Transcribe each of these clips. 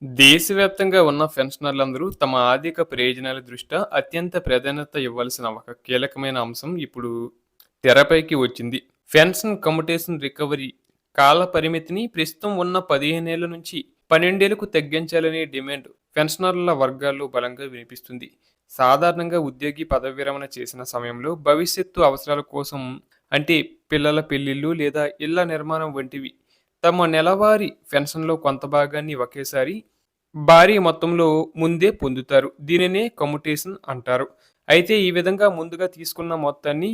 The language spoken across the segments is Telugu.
దేశవ్యాప్తంగా ఉన్న పెన్షనర్లందరూ తమ ఆర్థిక ప్రయోజనాల దృష్ట్యా అత్యంత ప్రాధాన్యత ఇవ్వాల్సిన ఒక కీలకమైన అంశం ఇప్పుడు తెరపైకి వచ్చింది. పెన్షన్ కమ్యుటేషన్ రికవరీ కాల పరిమితిని ప్రస్తుతం ఉన్న 15 ఏళ్ల నుంచి 12 ఏళ్లకు తగ్గించాలనే డిమాండ్ పెన్షనర్ల వర్గాల్లో బలంగా వినిపిస్తుంది. సాధారణంగా ఉద్యోగి పదవి విరమణ చేసిన సమయంలో భవిష్యత్తు అవసరాల కోసం, అంటే పిల్లల పెళ్లిళ్ళు లేదా ఇళ్ల నిర్మాణం వంటివి, తమ నెలవారీ పెన్షన్‌లో కొంత భాగాన్ని ఒకేసారి భారీ మొత్తంలో ముందే పొందుతారు. దీనినే కమ్యుటేషన్ అంటారు. అయితే ఈ విధంగా ముందుగా తీసుకున్న మొత్తాన్ని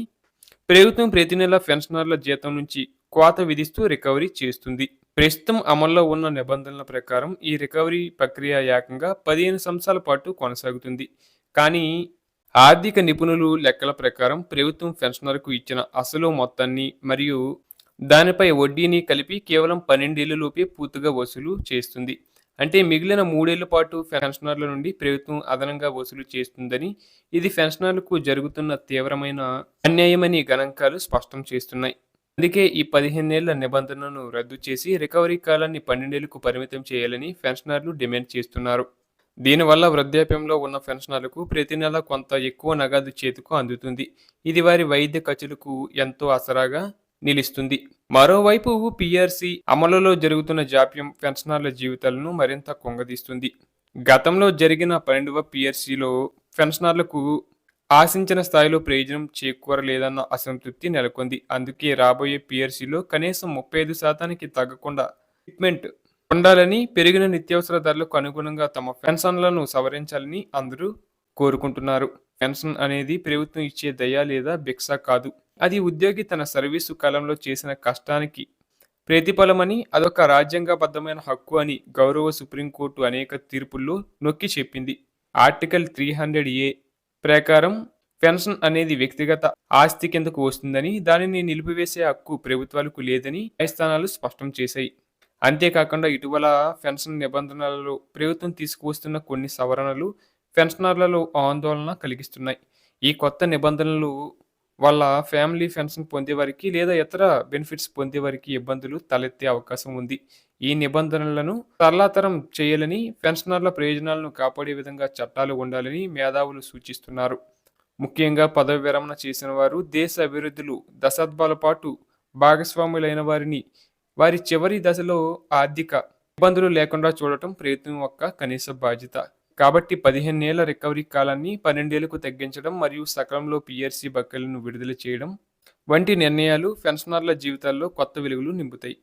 ప్రభుత్వం ప్రతి నెల పెన్షనర్ల జీతం నుంచి కోత విధిస్తూ రికవరీ చేస్తుంది. ప్రస్తుతం అమల్లో ఉన్న నిబంధనల ప్రకారం ఈ రికవరీ ప్రక్రియ ఏకంగా 15 సంవత్సరాల పాటు కొనసాగుతుంది. కానీ ఆర్థిక నిపుణులు లెక్కల ప్రకారం ప్రభుత్వం పెన్షనర్కు ఇచ్చిన అసలు మొత్తాన్ని మరియు దానిపై వడ్డీని కలిపి కేవలం 12 ఏళ్లలోపే పూర్తిగా వసూలు చేస్తుంది. అంటే మిగిలిన 3 ఏళ్ల పాటు పెన్షనర్ల నుండి ప్రభుత్వం అదనంగా వసూలు చేస్తుందని, ఇది పెన్షనర్లకు జరుగుతున్న తీవ్రమైన అన్యాయమని గణాంకాలు స్పష్టం చేస్తున్నాయి. అందుకే ఈ 15 ఏళ్ల నిబంధనను రద్దు చేసి రికవరీ కాలాన్ని 12 ఏళ్లకు పరిమితం చేయాలని పెన్షనర్లు డిమాండ్ చేస్తున్నారు. దీనివల్ల వృద్ధాప్యంలో ఉన్న పెన్షనర్లకు ప్రతి నెల కొంత ఎక్కువ నగదు చేతికి అందుతుంది. ఇది వారి వైద్య ఖర్చులకు ఎంతో ఆసరాగా నిలుస్తుంది. మరోవైపు పీఆర్సీ అమలులో జరుగుతున్న జాప్యం పెన్షనర్ల జీవితాలను మరింత కుంగదీస్తుంది. గతంలో జరిగిన 12వ పీఆర్సీలో పెన్షనర్లకు ఆశించిన స్థాయిలో ప్రయోజనం చేకూరలేదన్న అసంతృప్తి నెలకొంది. అందుకే రాబోయే పీఆర్సీలో కనీసం 35% తగ్గకుండా ట్రీట్మెంట్ ఉండాలని, పెరిగిన నిత్యావసర ధరలకు అనుగుణంగా తమ పెన్షన్లను సవరించాలని అందరూ కోరుకుంటున్నారు. పెన్షన్ అనేది ప్రభుత్వం ఇచ్చే దయ లేదా భిక్ష కాదు. అది ఉద్యోగి తన సర్వీసు కాలంలో చేసిన కష్టానికి ప్రతిఫలమని, అదొక రాజ్యాంగబద్ధమైన హక్కు అని గౌరవ సుప్రీంకోర్టు అనేక తీర్పుల్లో నొక్కి చెప్పింది. ఆర్టికల్ 300A ప్రకారం పెన్షన్ అనేది వ్యక్తిగత ఆస్తి కిందకు వస్తుందని, దానిని నిలిపివేసే హక్కు ప్రభుత్వాలకు లేదని న్యాయస్థానాలు స్పష్టం చేశాయి. అంతేకాకుండా ఇటీవల పెన్షన్ నిబంధనలలో ప్రభుత్వం తీసుకువస్తున్న కొన్ని సవరణలు పెన్షనర్లలో ఆందోళన కలిగిస్తున్నాయి. ఈ కొత్త నిబంధనలు వల్ల ఫ్యామిలీ పెన్షన్ పొందేవారికి లేదా ఇతర బెనిఫిట్స్ పొందేవారికి ఇబ్బందులు తలెత్తే అవకాశం ఉంది. ఈ నిబంధనలను సరళతరం చేయాలని, పెన్షనర్ల ప్రయోజనాలను కాపాడే విధంగా చట్టాలు ఉండాలని మేధావులు సూచిస్తున్నారు. ముఖ్యంగా పదవి విరమణ చేసిన వారు దేశ అభివృద్ధిలో దశాబ్దాల పాటు భాగస్వాములైన వారిని వారి చివరి దశలో ఆర్థిక ఇబ్బందులు లేకుండా చూడటం ప్రభుత్వం యొక్క కనీస బాధ్యత. కాబట్టి 15 ఏళ్ల రికవరీ కాలాన్ని 12 ఏళ్లకు తగ్గించడం మరియు సకాలంలో పీఆర్సీ బకాయిలను విడుదల చేయడం వంటి నిర్ణయాలు పెన్షనర్ల జీవితాల్లో కొత్త వెలుగులు నింపుతాయి.